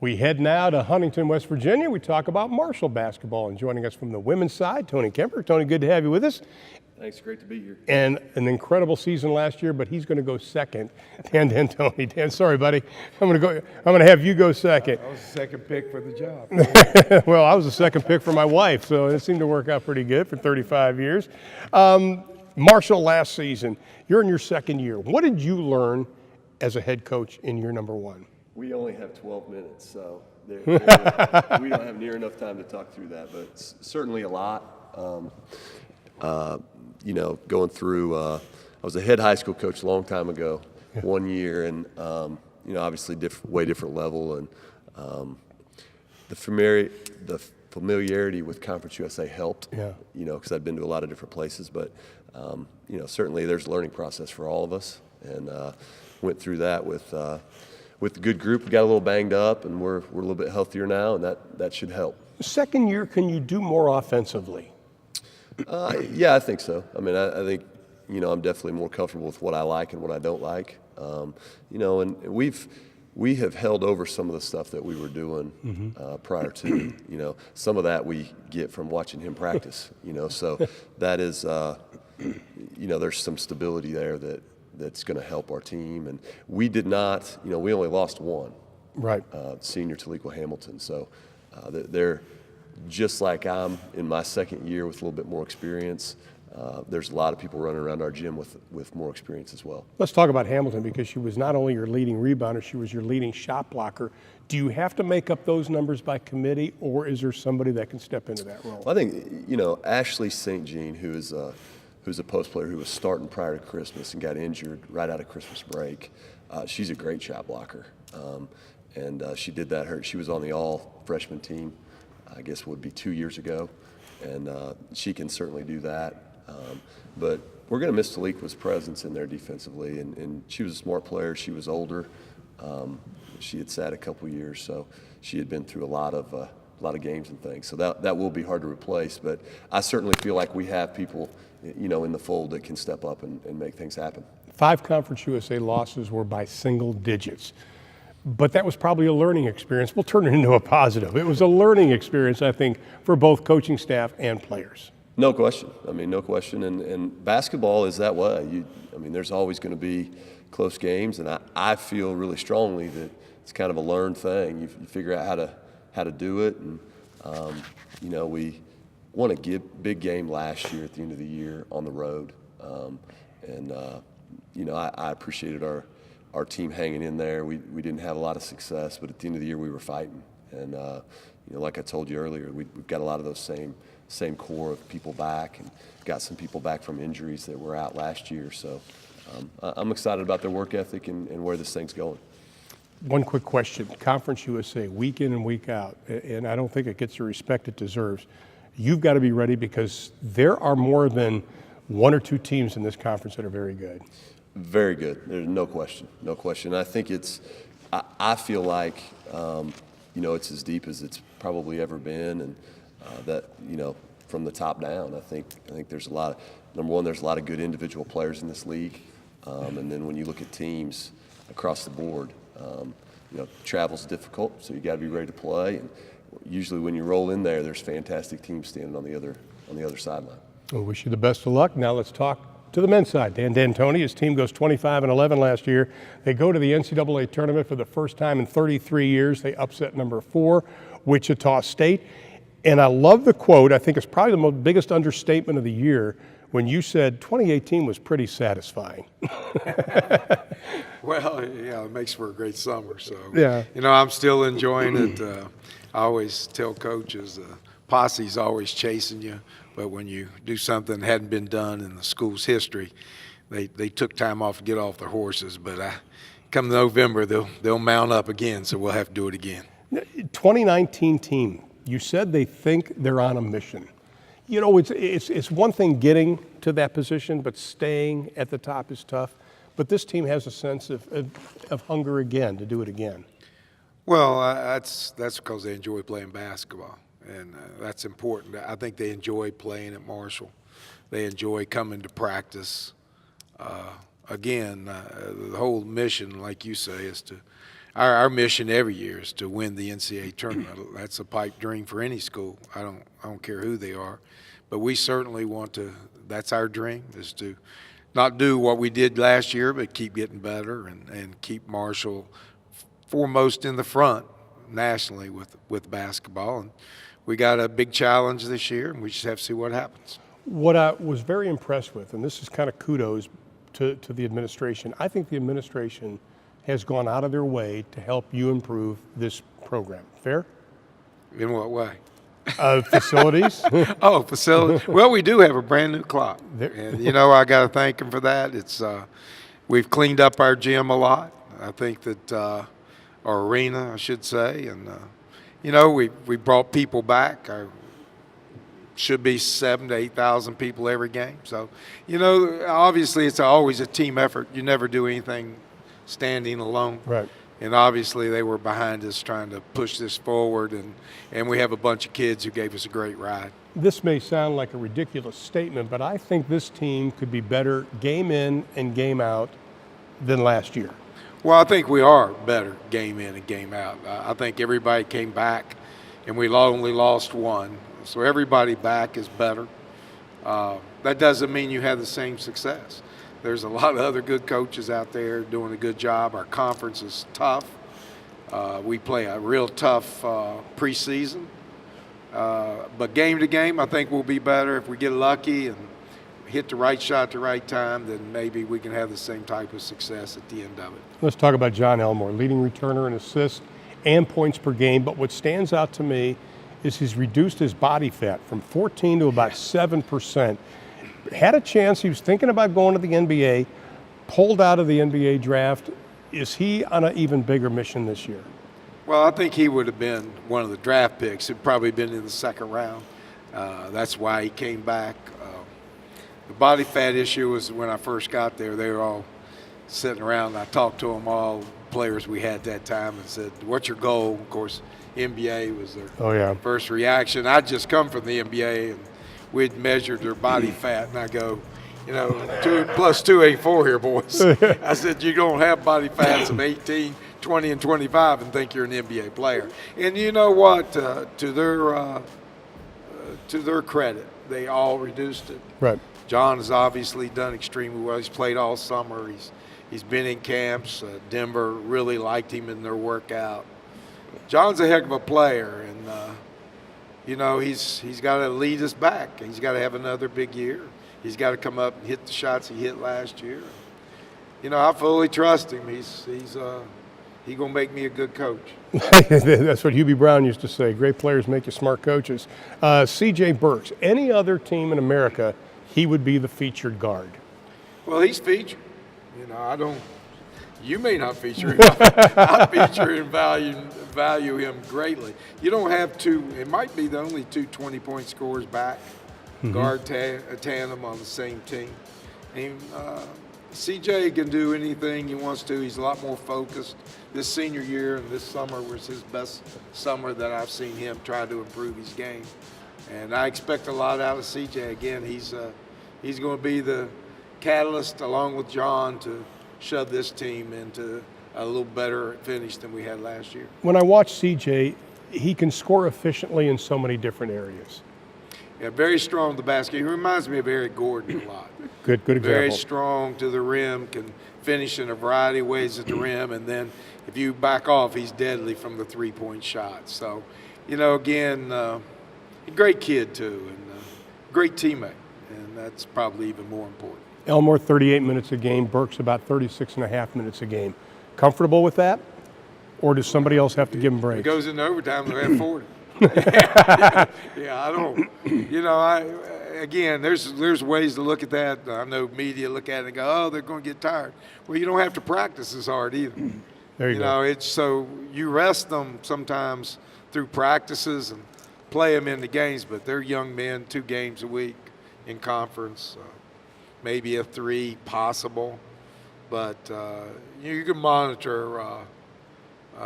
We head now to Huntington, West Virginia. We talk about Marshall basketball, and joining us from the women's side, Tony Kemper. Tony, good to have you with us. Thanks, great to be here. And an incredible season last year, but he's going to go second. Dan, Tony. Dan, sorry, buddy. I'm going to have you go second. I was the second pick for the job. Well, I was the second pick for my wife, so it seemed to work out pretty good for 35 years. Marshall, last season, you're in your second year. What did you learn as a head coach in year number one? We only have 12 minutes, so we don't have near enough time to talk through that, but certainly a lot. Going through, I was a head high school coach a long time ago, 1 year, and, obviously way different level. And the familiarity with Conference USA helped, because I'd been to a lot of different places. But, certainly there's a learning process for all of us, and went through that with a good group. We got a little banged up, and we're a little bit healthier now, and that should help. Second year, can you do more offensively? Yeah, I think so. I mean, I think, I'm definitely more comfortable with what I like and what I don't like. And we have held over some of the stuff that we were doing prior to, some of that we get from watching him practice, so that is, there's some stability there that's going to help our team. And we did not, we only lost one. Right. Senior Taliqua Hamilton. So they're just like I'm in my second year with a little bit more experience. There's a lot of people running around our gym with more experience as well. Let's talk about Hamilton, because she was not only your leading rebounder, she was your leading shot blocker. Do you have to make up those numbers by committee, or is there somebody that can step into that role? Well, I think, Ashley St. Jean, who's a post player who was starting prior to Christmas and got injured right out of Christmas break, she's a great shot blocker. And she did that. She was on the all-freshman team, I guess it would be 2 years ago, and she can certainly do that. But we're going to miss Taliqua's presence in there defensively, and she was a smart player. She was older. She had sat a couple years, so she had been through a lot of games and things. So that will be hard to replace. But I certainly feel like we have people, in the fold that can step up and make things happen. 5 Conference USA losses were by single digits. But that was probably a learning experience. We'll turn it into a positive. It was a learning experience, I think, for both coaching staff and players. No question. No question. And basketball is that way. There's always going to be close games, and I feel really strongly that it's kind of a learned thing. You figure out how to do it. And, we won a big game last year at the end of the year on the road. I appreciated our team hanging in there. We didn't have a lot of success, but at the end of the year we were fighting. And like I told you earlier, we've got a lot of those same core of people back, and got some people back from injuries that were out last year. So I'm excited about their work ethic and where this thing's going. One quick question. Conference USA, week in and week out, and I don't think it gets the respect it deserves. You've got to be ready, because there are more than 1 or 2 teams in this conference that are very good. Very good. There's no question. No question. I think I feel like, it's as deep as it's probably ever been, and that, from the top down, I think there's number one, there's a lot of good individual players in this league. And then when you look at teams across the board, travel's difficult, so you got to be ready to play. And usually when you roll in there, there's fantastic teams standing on the other sideline. Well, wish you the best of luck. Now let's talk to the men's side. Dan Tony, his team goes 25-11 last year. They go to the NCAA tournament for the first time in 33 years. They upset number 4, Wichita State. And I love the quote. I think it's probably the biggest understatement of the year when you said 2018 was pretty satisfying. Well, it makes for a great summer. So, yeah. I'm still enjoying it. I always tell coaches, posse's always chasing you. But when you do something that hadn't been done in the school's history, they took time off to get off their horses. But come November, they'll mount up again, so we'll have to do it again. 2019 team, you said they think they're on a mission. It's one thing getting to that position, but staying at the top is tough. But this team has a sense of hunger again, to do it again. Well, that's because they enjoy playing basketball. And that's important. I think they enjoy playing at Marshall. They enjoy coming to practice. The whole mission, like you say, is to our mission every year is to win the NCAA tournament. That's a pipe dream for any school. I don't care who they are, but we certainly want to. That's our dream, is to not do what we did last year, but keep getting better and keep Marshall foremost in the front nationally with basketball. And we got a big challenge this year, and we just have to see what happens. What I was very impressed with, and this is kind of kudos to the administration, I think the administration has gone out of their way to help you improve this program. Fair? In what way? Facilities. Oh, facility. Well, we do have a brand new clock, and I got to thank them for that. It's we've cleaned up our gym a lot. I think that our arena, I should say, and we brought people back. Should be 7,000 to 8,000 people every game. So, obviously it's always a team effort. You never do anything standing alone. Right. And obviously they were behind us trying to push this forward, and we have a bunch of kids who gave us a great ride. This may sound like a ridiculous statement, but I think this team could be better game in and game out than last year. Well, I think we are better game in and game out. I think everybody came back, and we only lost one. So everybody back is better. That doesn't mean you have the same success. There's a lot of other good coaches out there doing a good job. Our conference is tough. We play a real tough preseason. But game to game, I think we'll be better. If we get lucky and hit the right shot at the right time, then maybe we can have the same type of success at the end of it. Let's talk about John Elmore, leading returner in assists and points per game. But what stands out to me is he's reduced his body fat from 14 to about 7%. Had a chance, he was thinking about going to the NBA, pulled out of the NBA draft. Is he on an even bigger mission this year? Well, I think he would have been one of the draft picks. He'd probably been in the second round. That's why he came back. The body fat issue was when I first got there, they were all sitting around, and I talked to them, all players we had that time, and said, what's your goal? Of course, NBA was their first reaction. I'd just come from the NBA, and we'd measured their body fat, and I go, 2 plus 2 ain't 4 here, boys. I said, you don't have body fats of 18, 20, and 25 and think you're an NBA player. And you know what? To their credit, they all reduced it. Right. John has obviously done extremely well. He's played all summer. He's been in camps. Denver really liked him in their workout. John's a heck of a player, and he's got to lead us back. He's got to have another big year. He's got to come up and hit the shots he hit last year. I fully trust him. He's gonna make me a good coach. That's what Hubie Brown used to say. Great players make you smart coaches. C.J. Burks. Any other team in America, he would be the featured guard. Well, he's featured. You may not feature him. I feature and value him greatly. You don't have two. It might be the only 2 20-point scorers back, guard tandem on the same team. And CJ can do anything he wants to. He's a lot more focused. This senior year and this summer was his best summer that I've seen him try to improve his game. And I expect a lot out of CJ. Again, he's going to be the catalyst along with John to shove this team into a little better finish than we had last year. When I watch CJ, he can score efficiently in so many different areas. Yeah, very strong with the basket. He reminds me of Eric Gordon a lot. Good example. Very strong to the rim, can finish in a variety of ways at the rim, and then if you back off, he's deadly from the three-point shot. So, again, a great kid too, and great teammate, and that's probably even more important. Elmore, 38 minutes a game. Burks, about 36 and a half minutes a game. Comfortable with that? Or does somebody else have to give him breaks? If it goes into overtime, they'll have 40. Yeah, I don't. Again, there's ways to look at that. I know media look at it and go, oh, they're going to get tired. Well, you don't have to practice as hard either. There you go. It's so you rest them sometimes through practices and play them in the games, but they're young men, 2 games a week in conference, maybe a 3 possible. But you can monitor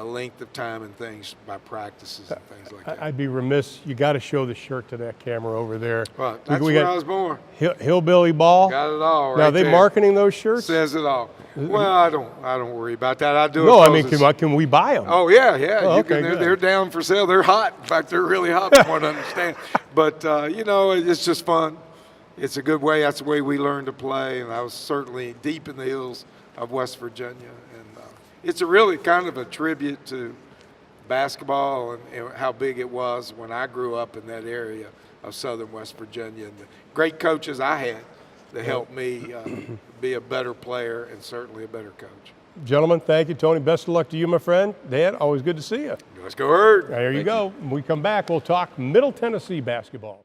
length of time and things by practices and things like that. I'd be remiss. You got to show the shirt to that camera over there. Well, that's we where got I was born. Hillbilly Ball. Got it all right Now, are they there. marketing those shirts? Says it all. Well, I don't worry about that. I do it. No, I 'cause mean, it's- can we buy them? Oh yeah, yeah. Oh, You okay, can, good. they're down for sale. They're hot. In fact, they're really hot. From what I understand. But you know, it's just fun. It's a good way. That's the way we learned to play. And I was certainly deep in the hills of West Virginia, and it's a really kind of a tribute to basketball and how big it was when I grew up in that area of southern West Virginia, and the great coaches I had that helped me be a better player and certainly a better coach. Gentlemen, thank you. Tony, best of luck to you, my friend. Dan, always good to see you. Let's go Herd. There you go. When we come back, we'll talk Middle Tennessee basketball.